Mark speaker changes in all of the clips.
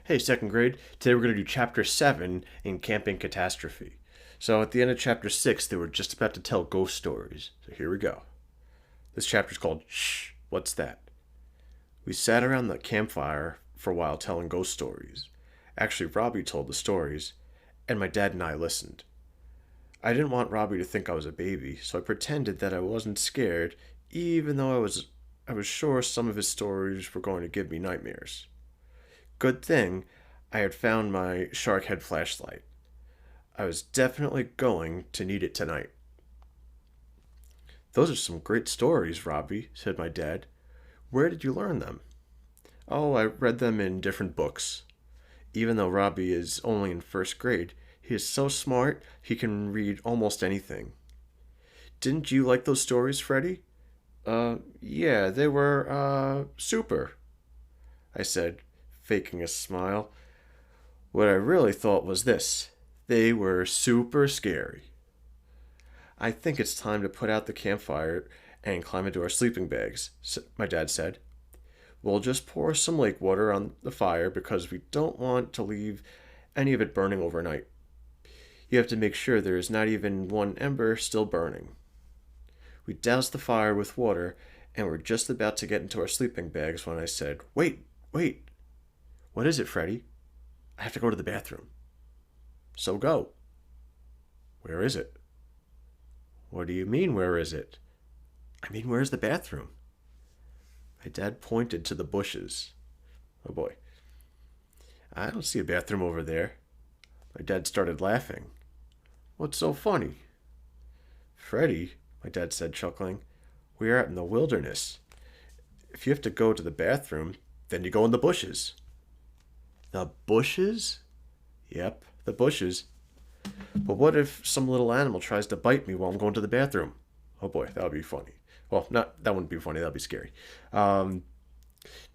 Speaker 1: Hey, second grade, today we're going to do chapter 7 in Camping Catastrophe. So at the end of chapter 6, they were just about to tell ghost stories. So here we go. This chapter's called Shh, What's That? We sat around the campfire for a while telling ghost stories. Actually, Robbie told the stories, and my dad and I listened. I didn't want Robbie to think I was a baby, so I pretended that I wasn't scared, even though I was sure some of his stories were going to give me nightmares. Good thing I had found my shark head flashlight. I was definitely going to need it tonight. Those are some great stories, Robbie, said my dad. Where did you learn them? Oh, I read them in different books. Even though Robbie is only in first grade, he is so smart he can read almost anything. Didn't you like those stories, Freddie? Yeah, they were, super, I said, faking a smile. What I really thought was this: they were super scary. I think it's time to put out the campfire and climb into our sleeping bags, my dad said. We'll just pour some lake water on the fire because we don't want to leave any of it burning overnight. You have to make sure there is not even one ember still burning. We doused the fire with water and were just about to get into our sleeping bags when I said, Wait, wait. What is it, Freddie? I have to go to the bathroom. So go. Where is it? What do you mean, where is it? I mean, where's the bathroom? My dad pointed to the bushes. Oh boy. I don't see a bathroom over there. My dad started laughing. What's so funny? Freddie, my dad said, chuckling, we are out in the wilderness. If you have to go to the bathroom, then you go in the bushes. The bushes? Yep, the bushes. But what if some little animal tries to bite me while I'm going to the bathroom? Oh boy, that would be funny. Well, that wouldn't be funny, that would be scary. Now,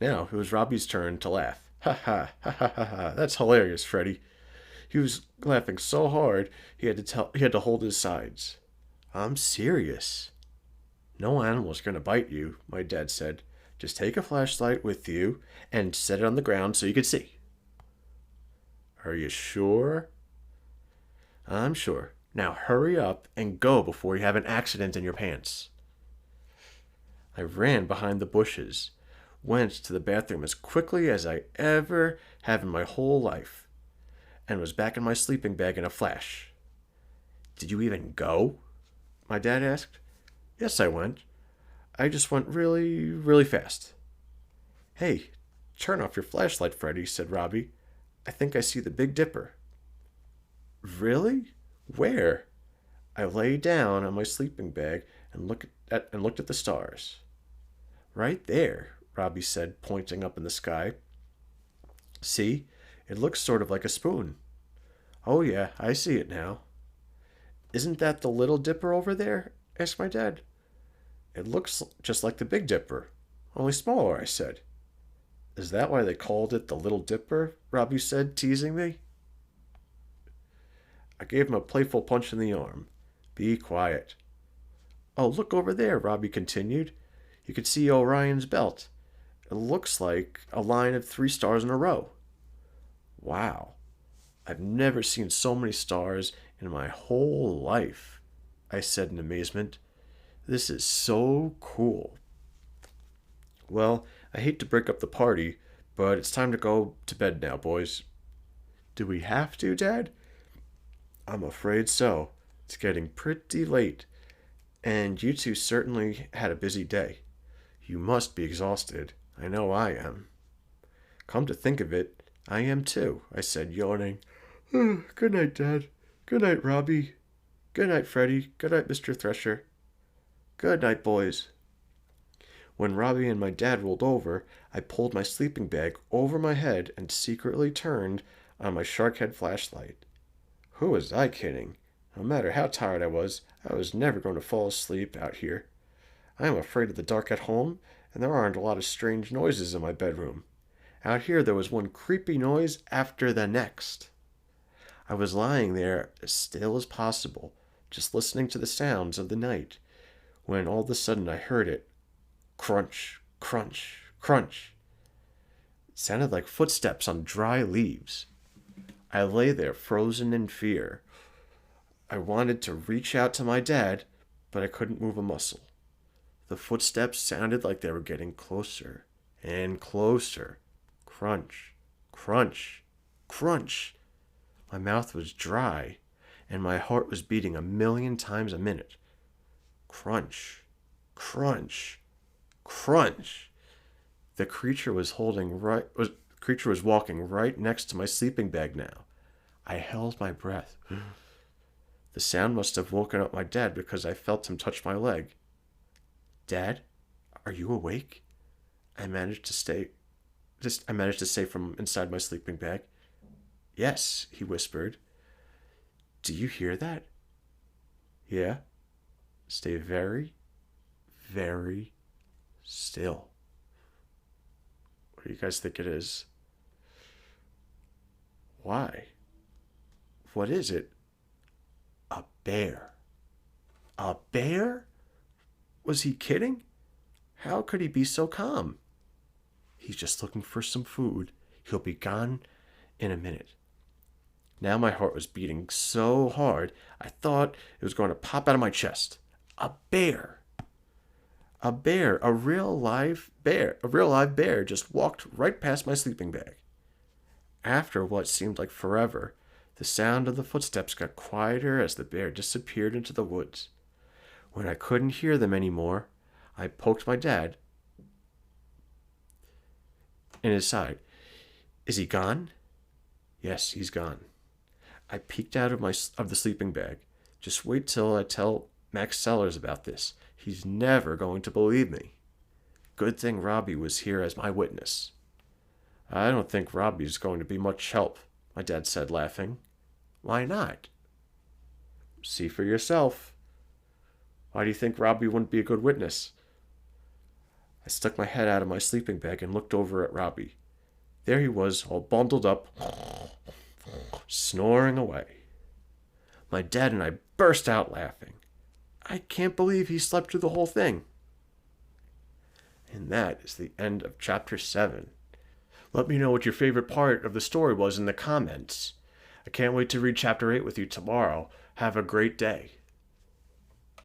Speaker 1: it was Robbie's turn to laugh. Ha ha, ha ha ha ha. That's hilarious, Freddie. He was laughing so hard he had to hold his sides. I'm serious. No animal's gonna bite you, my dad said. Just take a flashlight with you and set it on the ground so you can see. Are you sure? I'm sure. Now hurry up and go before you have an accident in your pants. I ran behind the bushes, went to the bathroom as quickly as I ever have in my whole life, and was back in my sleeping bag in a flash. Did you even go? My dad asked. Yes, I went. I just went really, really fast. Hey, turn off your flashlight, Freddie, said Robbie. I think I see the Big Dipper. Really? Where? I lay down on my sleeping bag and looked at the stars. Right there, Robbie said, pointing up in the sky. See? It looks sort of like a spoon. Oh yeah, I see it now. Isn't that the Little Dipper over there? Asked my dad. It looks just like the Big Dipper, only smaller, I said. Is that why they called it the Little Dipper? Robbie said, teasing me. I gave him a playful punch in the arm. Be quiet. Oh, look over there, Robbie continued. You can see Orion's belt. It looks like a line of 3 stars in a row. Wow. I've never seen so many stars in my whole life, I said in amazement. This is so cool. Well, I hate to break up the party, but it's time to go to bed now, boys. Do we have to, Dad? I'm afraid so. It's getting pretty late, and you two certainly had a busy day. You must be exhausted. I know I am. Come to think of it, I am too, I said, yawning. Good night, Dad. Good night, Robbie. Good night, Freddie. Good night, Mr. Thresher. Good night, boys. When Robbie and my dad rolled over, I pulled my sleeping bag over my head and secretly turned on my shark head flashlight. Who was I kidding? No matter how tired I was never going to fall asleep out here. I am afraid of the dark at home, and there aren't a lot of strange noises in my bedroom. Out here there was one creepy noise after the next. I was lying there as still as possible, just listening to the sounds of the night, when all of a sudden I heard it. Crunch, crunch, crunch. sounded like footsteps on dry leaves. I lay there frozen in fear. I wanted to reach out to my dad, but I couldn't move a muscle. The footsteps sounded like they were getting closer and closer. Crunch, crunch, crunch. My mouth was dry, and my heart was beating 1,000,000 times a minute. Crunch, crunch, crunch. The creature was walking right next to my sleeping bag now. I held my breath. The sound must have woken up my dad because I felt him touch my leg. Dad, are you awake? I managed to say from inside my sleeping bag. Yes, he whispered. Do you hear that? Yeah. Stay very, very still. What do you guys think it is? Why? What is it? A bear. A bear? Was he kidding? How could he be so calm? He's just looking for some food. He'll be gone in a minute. Now my heart was beating so hard, I thought it was going to pop out of my chest. A bear. A bear, a real live bear just walked right past my sleeping bag. After what seemed like forever, the sound of the footsteps got quieter as the bear disappeared into the woods. When I couldn't hear them anymore, I poked my dad in his side. Is he gone? Yes, he's gone. I peeked out of the sleeping bag. Just wait till I tell Max Sellers about this. He's never going to believe me. Good thing Robbie was here as my witness. I don't think Robbie's going to be much help, my dad said, laughing. Why not? See for yourself. Why do you think Robbie wouldn't be a good witness? I stuck my head out of my sleeping bag and looked over at Robbie. There he was, all bundled up, snoring away. My dad and I burst out laughing. I can't believe he slept through the whole thing. And that is the end of chapter 7. Let me know what your favorite part of the story was in the comments. I can't wait to read chapter 8 with you tomorrow. Have a great day.